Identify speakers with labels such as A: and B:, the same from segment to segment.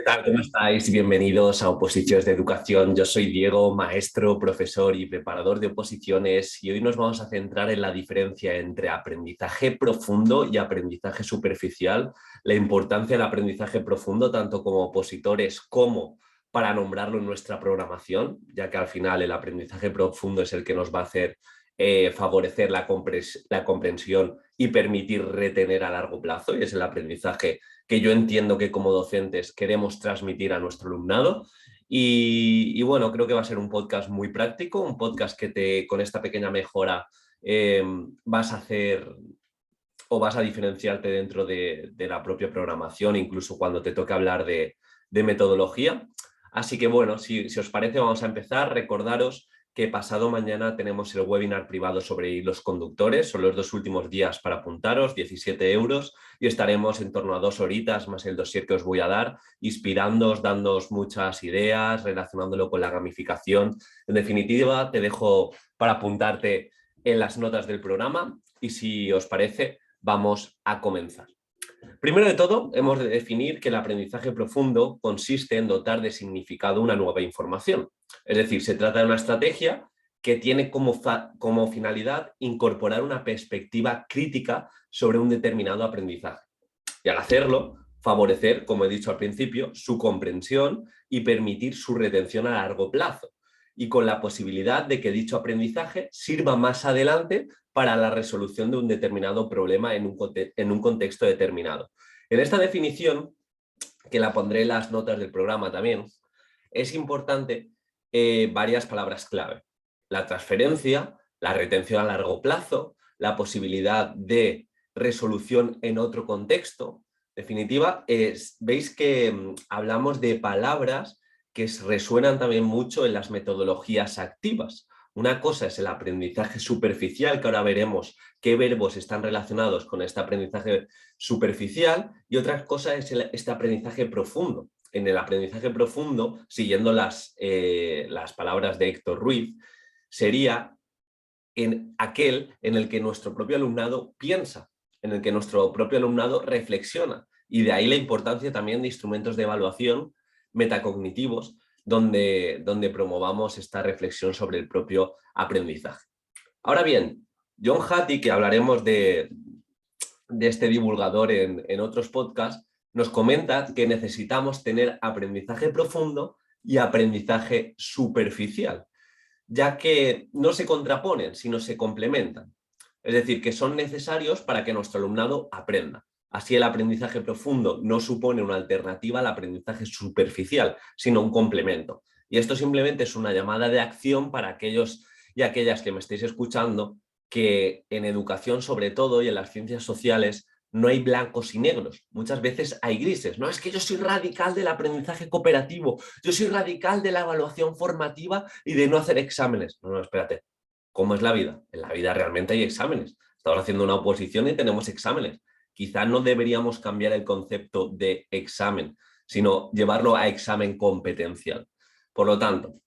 A: ¿Qué tal? ¿Cómo estáis? Bienvenidos a Oposiciones de Educación. Yo soy Diego, maestro, profesor y preparador de oposiciones, y hoy nos vamos a centrar en la diferencia entre aprendizaje profundo y aprendizaje superficial, la importancia del aprendizaje profundo tanto como opositores como para nombrarlo en nuestra programación, ya que al final el aprendizaje profundo es el que nos va a hacer favorecer la comprensión y permitir retener a largo plazo, y es el aprendizaje que yo entiendo que como docentes queremos transmitir a nuestro alumnado. Y bueno, creo que va a ser un podcast muy práctico, un podcast que con esta pequeña mejora vas a hacer o vas a diferenciarte dentro de la propia programación, incluso cuando te toque hablar de metodología. Así que bueno, si os parece, vamos a empezar. Recordaros que pasado mañana tenemos el webinar privado sobre hilos conductores. Son los 2 últimos días para apuntaros, 17 euros, y estaremos en torno a 2 horitas más el dossier que os voy a dar, inspirándoos, dándoos muchas ideas, relacionándolo con la gamificación. En definitiva, te dejo para apuntarte en las notas del programa, y si os parece, vamos a comenzar. Primero de todo, hemos de definir que el aprendizaje profundo consiste en dotar de significado una nueva información. Es decir, se trata de una estrategia que tiene como finalidad incorporar una perspectiva crítica sobre un determinado aprendizaje. Y al hacerlo, favorecer, como he dicho al principio, su comprensión y permitir su retención a largo plazo, y con la posibilidad de que dicho aprendizaje sirva más adelante para la resolución de un determinado problema en un contexto determinado. En esta definición, que la pondré en las notas del programa también, es importante varias palabras clave: la transferencia, la retención a largo plazo, la posibilidad de resolución en otro contexto. En definitiva, veis que hablamos de palabras que resuenan también mucho en las metodologías activas. Una cosa es el aprendizaje superficial, que ahora veremos qué verbos están relacionados con este aprendizaje superficial, y otra cosa es este aprendizaje profundo. En el aprendizaje profundo, siguiendo las palabras de Héctor Ruiz, sería en aquel en el que nuestro propio alumnado piensa, en el que nuestro propio alumnado reflexiona, y de ahí la importancia también de instrumentos de evaluación metacognitivos donde promovamos esta reflexión sobre el propio aprendizaje. Ahora bien, John Hattie, que hablaremos de este divulgador en otros podcasts, nos comenta que necesitamos tener aprendizaje profundo y aprendizaje superficial, ya que no se contraponen, sino se complementan. Es decir, que son necesarios para que nuestro alumnado aprenda. Así, el aprendizaje profundo no supone una alternativa al aprendizaje superficial, sino un complemento. Y esto simplemente es una llamada de acción para aquellos y aquellas que me estéis escuchando, que en educación, sobre todo, y en las ciencias sociales, no hay blancos y negros. Muchas veces hay grises. No, es que yo soy radical del aprendizaje cooperativo, yo soy radical de la evaluación formativa y de no hacer exámenes. No, espérate. ¿Cómo es la vida? En la vida realmente hay exámenes. Estamos haciendo una oposición y tenemos exámenes. Quizá no deberíamos cambiar el concepto de examen, sino llevarlo a examen competencial. Por lo tanto,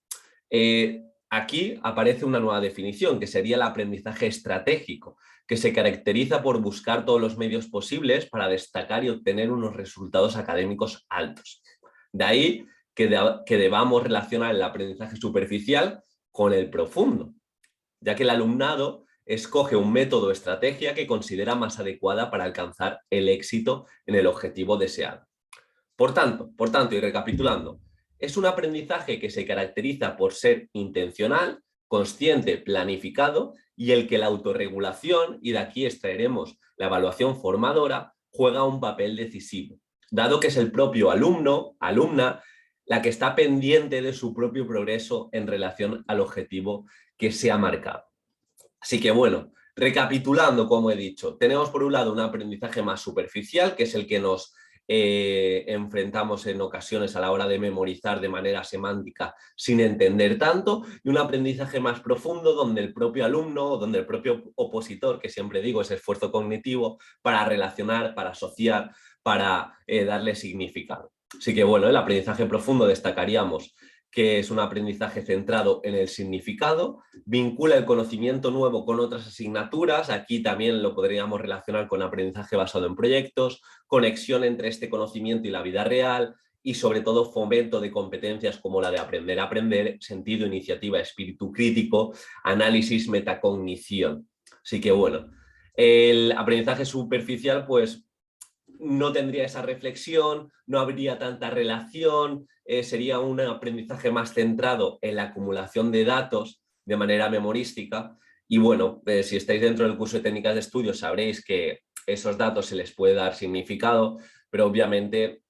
A: aquí aparece una nueva definición, que sería el aprendizaje estratégico, que se caracteriza por buscar todos los medios posibles para destacar y obtener unos resultados académicos altos. De ahí que debamos relacionar el aprendizaje superficial con el profundo, ya que el alumnado escoge un método o estrategia que considera más adecuada para alcanzar el éxito en el objetivo deseado. Por tanto, y recapitulando, es un aprendizaje que se caracteriza por ser intencional, consciente, planificado, y el que la autorregulación, y de aquí extraeremos la evaluación formadora, juega un papel decisivo, dado que es el propio alumno, alumna, la que está pendiente de su propio progreso en relación al objetivo que se ha marcado. Así que bueno, recapitulando, como he dicho, tenemos por un lado un aprendizaje más superficial, que es el que nos enfrentamos en ocasiones a la hora de memorizar de manera semántica sin entender tanto, y un aprendizaje más profundo donde el propio alumno, donde el propio opositor, que siempre digo es esfuerzo cognitivo, para relacionar, para asociar, para darle significado. Así que bueno, el aprendizaje profundo destacaríamos que es un aprendizaje centrado en el significado, vincula el conocimiento nuevo con otras asignaturas, aquí también lo podríamos relacionar con aprendizaje basado en proyectos, conexión entre este conocimiento y la vida real, y sobre todo fomento de competencias como la de aprender a aprender, sentido, iniciativa, espíritu crítico, análisis, metacognición. Así que bueno, el aprendizaje superficial pues no tendría esa reflexión, no habría tanta relación, sería un aprendizaje más centrado en la acumulación de datos de manera memorística. Y bueno, si estáis dentro del curso de técnicas de estudio sabréis que esos datos se les puede dar significado, pero obviamente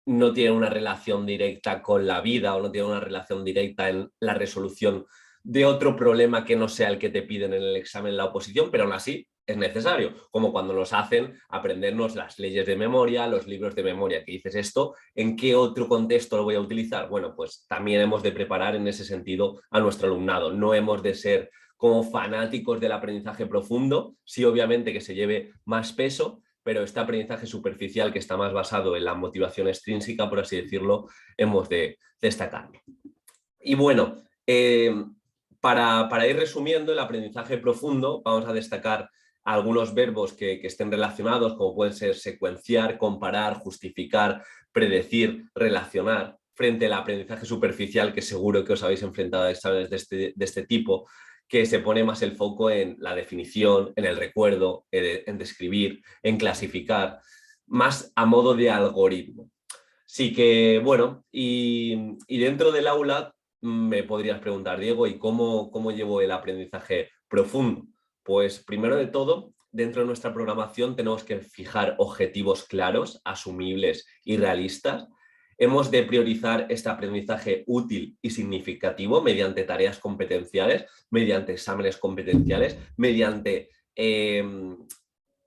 A: no tiene una relación directa con la vida o no tiene una relación directa en la resolución de otro problema que no sea el que te piden en el examen en la oposición, pero aún así es necesario, como cuando nos hacen aprendernos las leyes de memoria, los libros de memoria, que dices esto, ¿en qué otro contexto lo voy a utilizar? Bueno, pues también hemos de preparar en ese sentido a nuestro alumnado, no hemos de ser como fanáticos del aprendizaje profundo, sí obviamente que se lleve más peso, pero este aprendizaje superficial que está más basado en la motivación extrínseca, por así decirlo, hemos de destacarlo. Y bueno, para ir resumiendo el aprendizaje profundo, vamos a destacar algunos verbos que estén relacionados, como pueden ser secuenciar, comparar, justificar, predecir, relacionar, frente al aprendizaje superficial, que seguro que os habéis enfrentado a exámenes de este tipo, que se pone más el foco en la definición, en el recuerdo, en describir, en clasificar, más a modo de algoritmo. Sí que, bueno, y dentro del aula me podrías preguntar, Diego, ¿y cómo llevo el aprendizaje profundo? Pues primero de todo, dentro de nuestra programación tenemos que fijar objetivos claros, asumibles y realistas. Hemos de priorizar este aprendizaje útil y significativo mediante tareas competenciales, mediante exámenes competenciales, mediante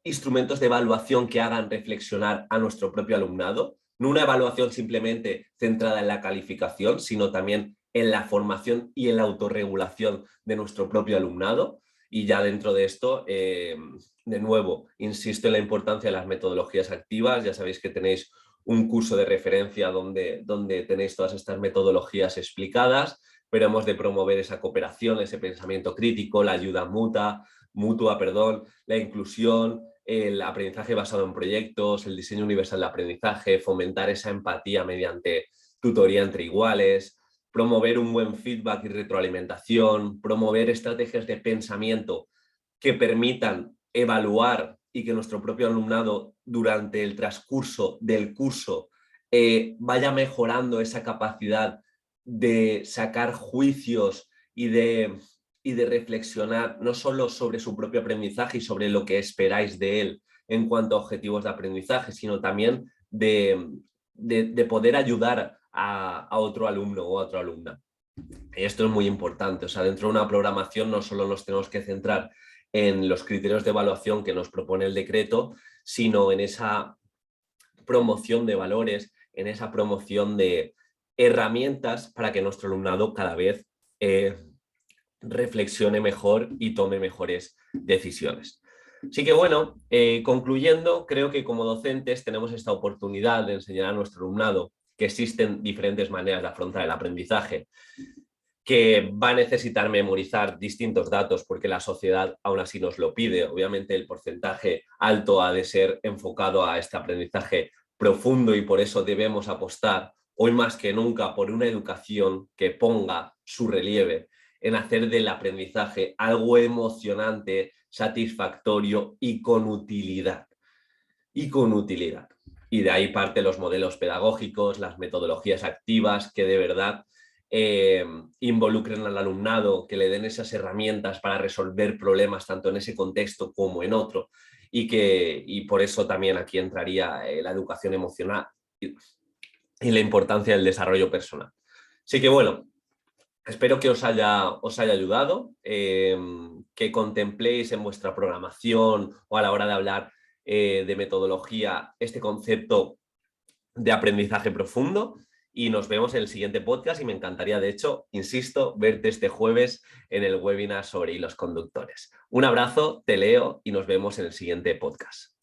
A: instrumentos de evaluación que hagan reflexionar a nuestro propio alumnado. No una evaluación simplemente centrada en la calificación, sino también en la formación y en la autorregulación de nuestro propio alumnado. Y ya dentro de esto, de nuevo, insisto en la importancia de las metodologías activas. Ya sabéis que tenéis un curso de referencia donde tenéis todas estas metodologías explicadas, pero hemos de promover esa cooperación, ese pensamiento crítico, la ayuda mutua, la inclusión, el aprendizaje basado en proyectos, el diseño universal de aprendizaje, fomentar esa empatía mediante tutoría entre iguales, promover un buen feedback y retroalimentación, promover estrategias de pensamiento que permitan evaluar y que nuestro propio alumnado durante el transcurso del curso vaya mejorando esa capacidad de sacar juicios y de reflexionar no solo sobre su propio aprendizaje y sobre lo que esperáis de él en cuanto a objetivos de aprendizaje, sino también de poder ayudar a otro alumno o a otra alumna. Y esto es muy importante, o sea, dentro de una programación no solo nos tenemos que centrar en los criterios de evaluación que nos propone el decreto, sino en esa promoción de valores, en esa promoción de herramientas para que nuestro alumnado cada vez reflexione mejor y tome mejores decisiones. Así que bueno, concluyendo, creo que como docentes tenemos esta oportunidad de enseñar a nuestro alumnado que existen diferentes maneras de afrontar el aprendizaje, que va a necesitar memorizar distintos datos porque la sociedad aún así nos lo pide. Obviamente el porcentaje alto ha de ser enfocado a este aprendizaje profundo y por eso debemos apostar hoy más que nunca por una educación que ponga su relieve en hacer del aprendizaje algo emocionante, satisfactorio y con utilidad. Y con utilidad. Y de ahí parte los modelos pedagógicos, las metodologías activas que de verdad involucren al alumnado, que le den esas herramientas para resolver problemas tanto en ese contexto como en otro. Y por eso también aquí entraría la educación emocional y la importancia del desarrollo personal. Así que bueno, espero que os haya ayudado, que contempléis en vuestra programación o a la hora de hablar de metodología este concepto de aprendizaje profundo y nos vemos en el siguiente podcast y me encantaría, de hecho, insisto, verte este jueves en el webinar sobre hilos conductores. Un abrazo, te leo y nos vemos en el siguiente podcast.